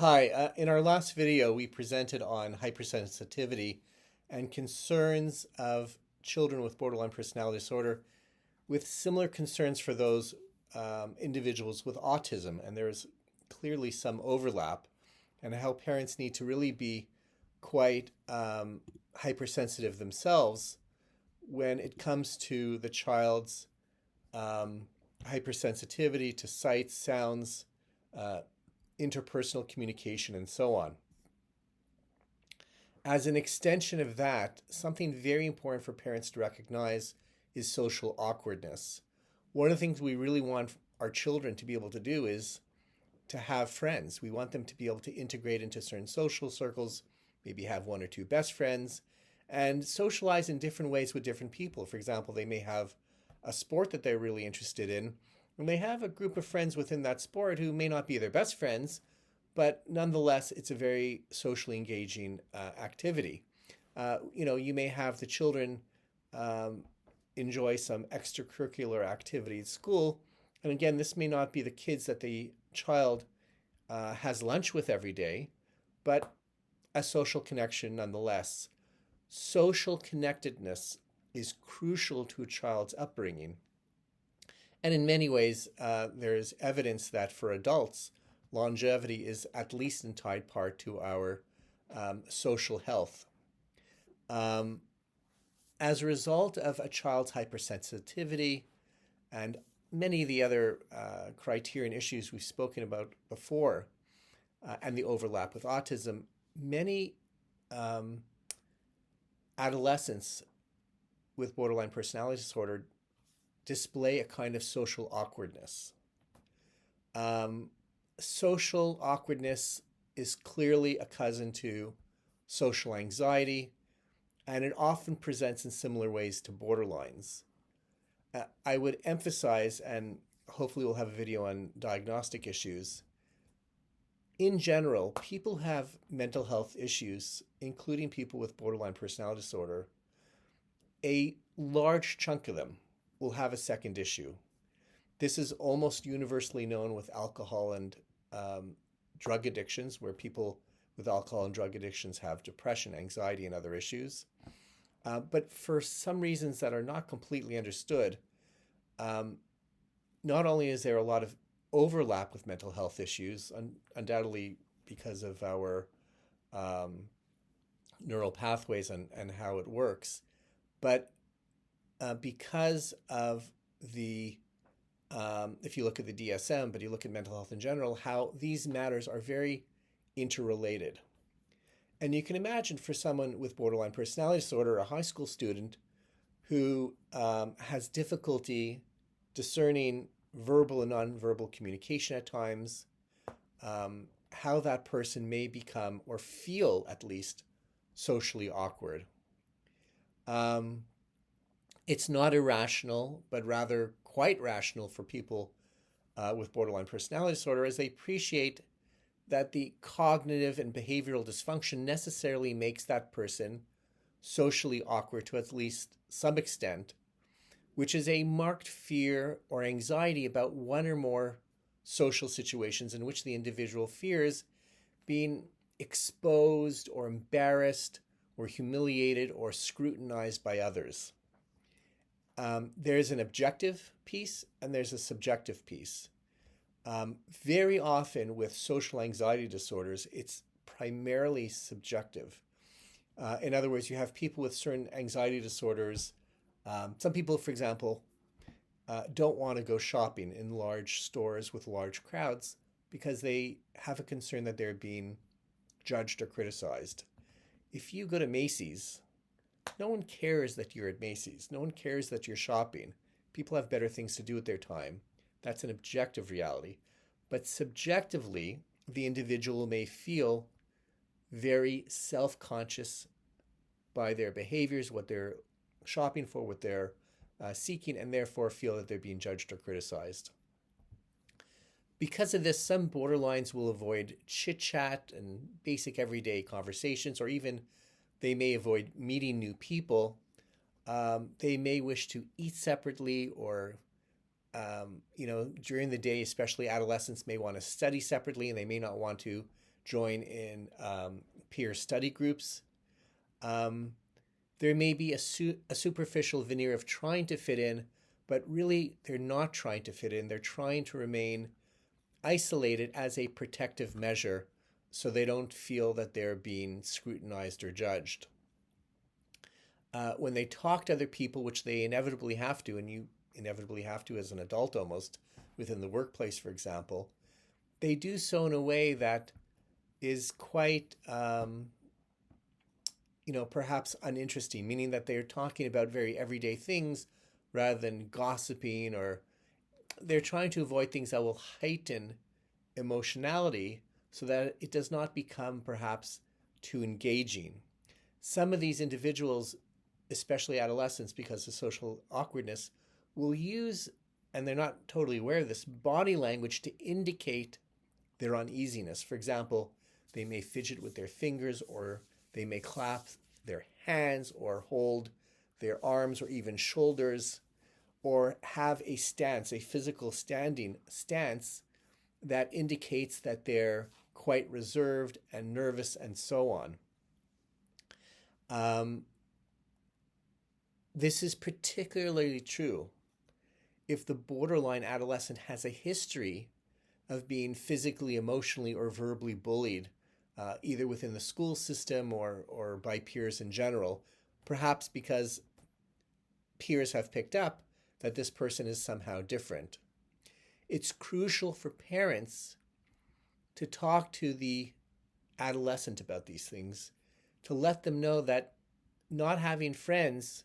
Hi, in our last video, we presented on hypersensitivity and concerns of children with borderline personality disorder with similar concerns for those individuals with autism. And there's clearly some overlap, and how parents need to really be quite hypersensitive themselves when it comes to the child's um, hypersensitivity to sights, sounds, uh, interpersonal communication, and so on. As an extension of that, something very important for parents to recognize is social awkwardness. One of the things we really want our children to be able to do is to have friends. We want them to be able to integrate into certain social circles, maybe have one or two best friends, and socialize in different ways with different people. For example, they may have a sport that they're really interested in, and they have a group of friends within that sport who may not be their best friends, but nonetheless, it's a very socially engaging activity. You may have the children um, enjoy some extracurricular activity at school, and again, this may not be the kids that the child has lunch with every day, but a social connection nonetheless. Social connectedness is crucial to a child's upbringing. And in many ways, there's evidence that for adults, longevity is at least in tied part to our social health. Um, as a result of a child's hypersensitivity and many of the other criterion issues we've spoken about before, and the overlap with autism, many um, adolescents with borderline personality disorder display a kind of social awkwardness. Um, Social awkwardness is clearly a cousin to social anxiety, and it often presents in similar ways to borderlines. I would emphasize, and hopefully we'll have a video on diagnostic issues. In general, people have mental health issues, including people with borderline personality disorder. A large chunk of them will have a second issue. This is almost universally known with alcohol and um, drug addictions, where people with alcohol and drug addictions have depression, anxiety, and other issues. But for some reasons that are not completely understood, um, not only is there a lot of overlap with mental health issues, undoubtedly because of our um, neural pathways and how it works, but because of the if you look at the DSM, but you look at mental health in general, how these matters are very interrelated. And you can imagine for someone with borderline personality disorder, a high school student who has difficulty discerning verbal and nonverbal communication at times, how that person may become or feel at least socially awkward. Um, it's not irrational, but rather quite rational for people with borderline personality disorder, as they appreciate that the cognitive and behavioral dysfunction necessarily makes that person socially awkward to at least some extent, which is a marked fear or anxiety about one or more social situations in which the individual fears being exposed or embarrassed or humiliated or scrutinized by others. There's an objective piece and there's a subjective piece. Very often with social anxiety disorders, it's primarily subjective. In other words, you have people with certain anxiety disorders. Some people, for example, don't want to go shopping in large stores with large crowds because they have a concern that they're being judged or criticized. If you go to Macy's, no one cares that you're at Macy's. No one cares that you're shopping. People have better things to do with their time. That's an objective reality. But subjectively, the individual may feel very self-conscious by their behaviors, what they're shopping for, what they're seeking, and therefore feel that they're being judged or criticized. Because of this, some borderlines will avoid chit-chat and basic everyday conversations, or even they may avoid meeting new people. They may wish to eat separately, or during the day, especially adolescents may want to study separately, and they may not want to join in peer study groups. There may be a superficial veneer of trying to fit in, but really they're not trying to fit in. They're trying to remain isolated as a protective measure so they don't feel that they're being scrutinized or judged. When they talk to other people, which they inevitably have to, and you inevitably have to as an adult almost, within the workplace, for example, they do so in a way that is quite, perhaps uninteresting, meaning that they're talking about very everyday things rather than gossiping, or they're trying to avoid things that will heighten emotionality so that it does not become perhaps too engaging. Some of these individuals, especially adolescents, because of social awkwardness, will use, and they're not totally aware of this, body language to indicate their uneasiness. For example, they may fidget with their fingers, or they may clap their hands, or hold their arms or even shoulders, or have a stance, a physical standing stance that indicates that they're quite reserved and nervous and so on. This is particularly true if the borderline adolescent has a history of being physically, emotionally, or verbally bullied, either within the school system or by peers in general, perhaps because peers have picked up that this person is somehow different. It's crucial for parents to talk to the adolescent about these things, to let them know that not having friends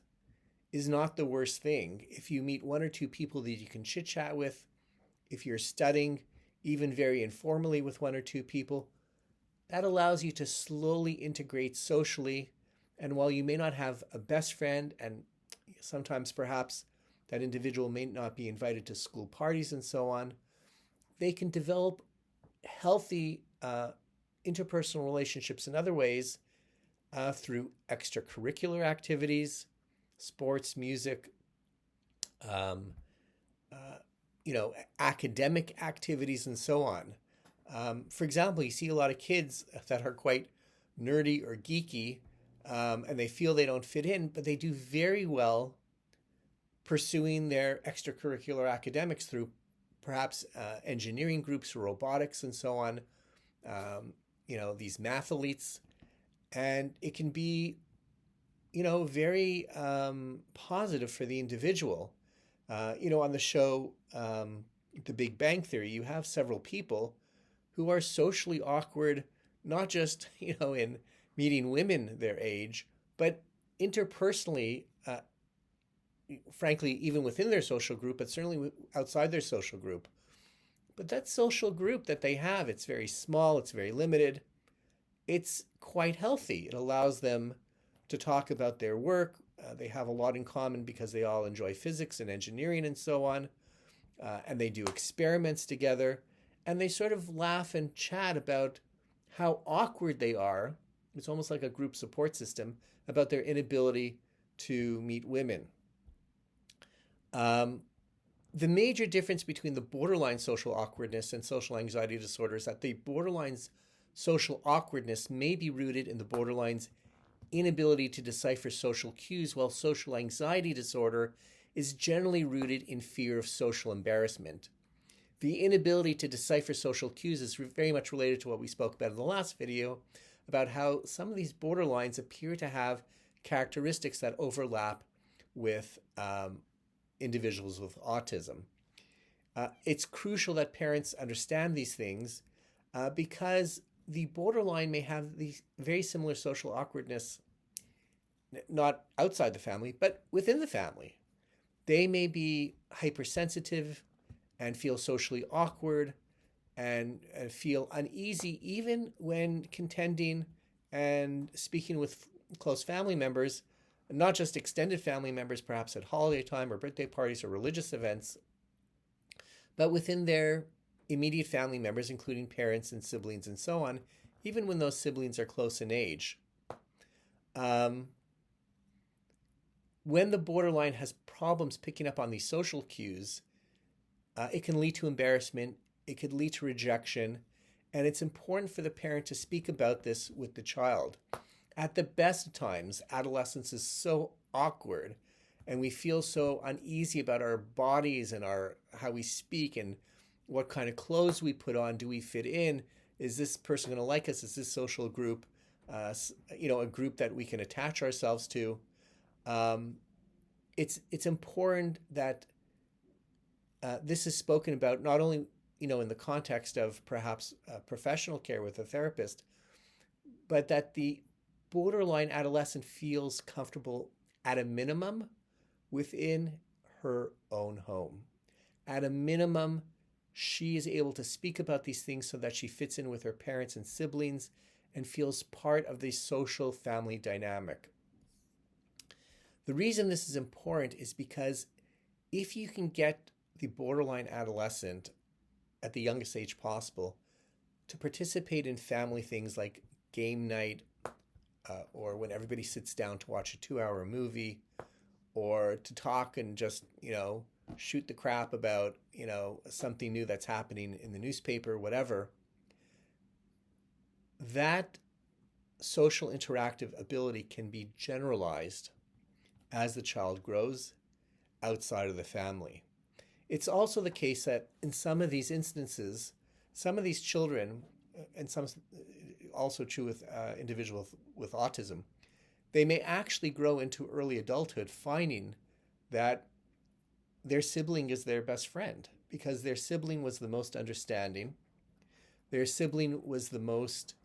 is not the worst thing. If you meet one or two people that you can chit-chat with, if you're studying, even very informally with one or two people, that allows you to slowly integrate socially. And while you may not have a best friend, and sometimes perhaps that individual may not be invited to school parties and so on, they can develop healthy interpersonal relationships in other ways through extracurricular activities, sports, music, academic activities, and so on. For example, you see a lot of kids that are quite nerdy or geeky, and they feel they don't fit in, but they do very well pursuing their extracurricular academics through perhaps engineering groups, robotics, and so on, these mathletes. And it can be, very positive for the individual. On the show, The Big Bang Theory, you have several people who are socially awkward, not just, in meeting women their age, but interpersonally, frankly, even within their social group, but certainly outside their social group. But that social group that they have, it's very small, it's very limited. It's quite healthy. It allows them to talk about their work. They have a lot in common because they all enjoy physics and engineering and so on. And they do experiments together. And they sort of laugh and chat about how awkward they are. It's almost like a group support system about their inability to meet women. The major difference between the borderline social awkwardness and social anxiety disorder is that the borderline's social awkwardness may be rooted in the borderline's inability to decipher social cues, while social anxiety disorder is generally rooted in fear of social embarrassment. The inability to decipher social cues is very much related to what we spoke about in the last video, about how some of these borderlines appear to have characteristics that overlap with individuals with autism. It's crucial that parents understand these things because the borderline may have these very similar social awkwardness, not outside the family, but within the family. They may be hypersensitive and feel socially awkward and feel uneasy even when contending and speaking with close family members, not just extended family members, perhaps at holiday time or birthday parties or religious events, but within their immediate family members, including parents and siblings and so on, even when those siblings are close in age. When the borderline has problems picking up on these social cues, it can lead to embarrassment, it could lead to rejection, And it's important for the parent to speak about this with the child. At the best of times, adolescence is so awkward and we feel so uneasy about our bodies and our how we speak and what kind of clothes we put on. Do we fit in? Is this person going to like us? Is this social group, a group that we can attach ourselves to? Um, it's important that this is spoken about not only in the context of perhaps professional care with a therapist, but that the borderline adolescent feels comfortable at a minimum within her own home. At a minimum, she is able to speak about these things so that she fits in with her parents and siblings and feels part of the social family dynamic. The reason this is important is because if you can get the borderline adolescent at the youngest age possible to participate in family things like game night, or when everybody sits down to watch a 2-hour movie, or to talk and just, shoot the crap about, something new that's happening in the newspaper, whatever, that social interactive ability can be generalized as the child grows outside of the family. It's also the case that in some of these instances, some of these children, and some also true with individuals with autism, they may actually grow into early adulthood finding that their sibling is their best friend because their sibling was the most understanding. Their sibling was the most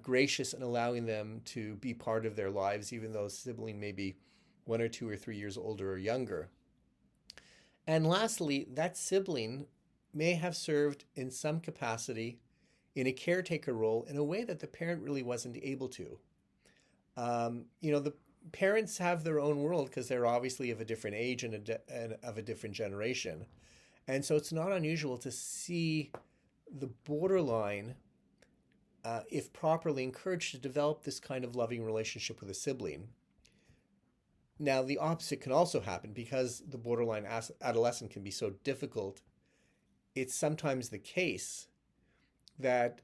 gracious in allowing them to be part of their lives, even though sibling may be 1 or 2 or 3 years older or younger. And lastly, that sibling may have served in some capacity in a caretaker role in a way that the parent really wasn't able to. The parents have their own world because they're obviously of a different age and of a different generation. And so it's not unusual to see the borderline, if properly encouraged, to develop this kind of loving relationship with a sibling. Now, the opposite can also happen because the borderline adolescent can be so difficult. It's sometimes the case that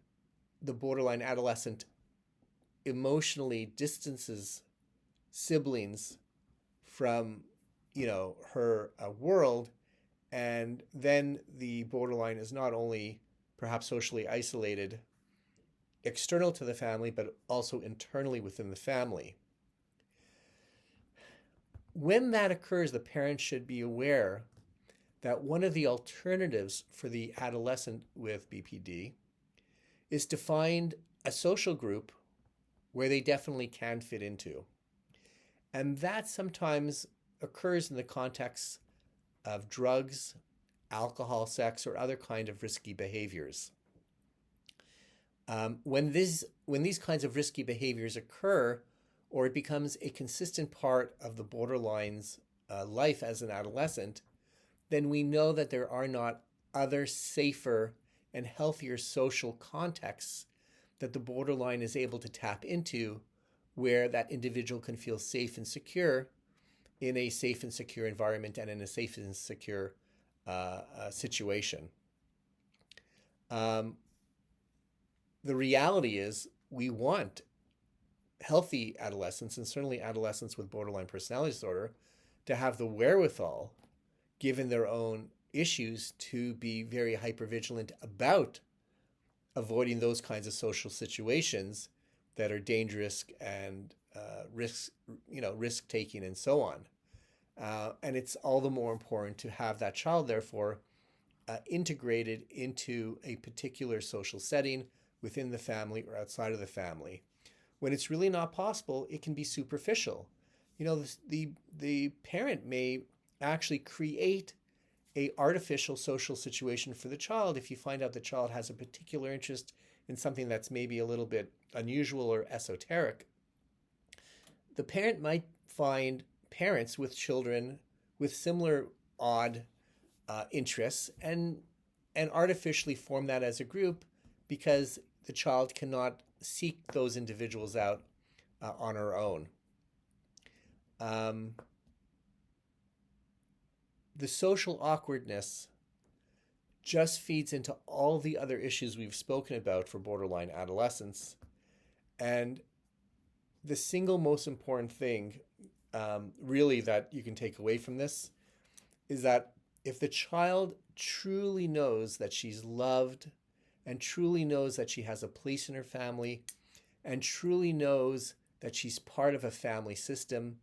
the borderline adolescent emotionally distances siblings from, her world, and then the borderline is not only perhaps socially isolated external to the family, but also internally within the family. When that occurs, the parent should be aware that one of the alternatives for the adolescent with BPD is to find a social group where they definitely can fit into. And that sometimes occurs in the context of drugs, alcohol, sex, or other kind of risky behaviors. When these kinds of risky behaviors occur, or it becomes a consistent part of the borderline's life as an adolescent, then we know that there are not other safer and healthier social contexts that the borderline is able to tap into where that individual can feel safe and secure in a safe and secure environment and in a safe and secure situation. The reality is we want healthy adolescents, and certainly adolescents with borderline personality disorder, to have the wherewithal, given their own issues, to be very hypervigilant about avoiding those kinds of social situations that are dangerous and risk taking and so on. And it's all the more important to have that child, therefore, integrated into a particular social setting within the family or outside of the family. When it's really not possible, it can be superficial. The parent may actually create a artificial social situation for the child if you find out the child has a particular interest in something that's maybe a little bit unusual or esoteric. The parent might find parents with children with similar odd interests and artificially form that as a group because the child cannot seek those individuals out on her own. The social awkwardness just feeds into all the other issues we've spoken about for borderline adolescents. And the single most important thing, really, that you can take away from this is that if the child truly knows that she's loved and truly knows that she has a place in her family and truly knows that she's part of a family system,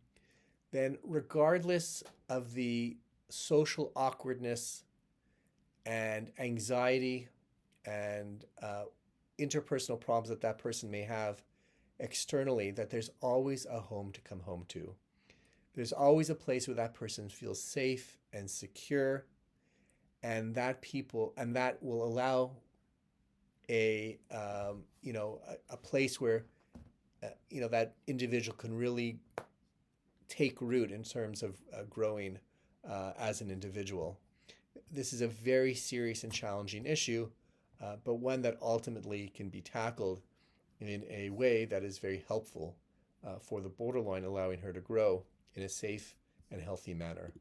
then regardless of the social awkwardness and anxiety and interpersonal problems that that person may have externally, that there's always a home to come home to. There's always a place where that person feels safe and secure, and that will allow a a place where that individual can really take root in terms of growing as an individual. This is a very serious and challenging issue, but one that ultimately can be tackled in a way that is very helpful for the borderline, allowing her to grow in a safe and healthy manner.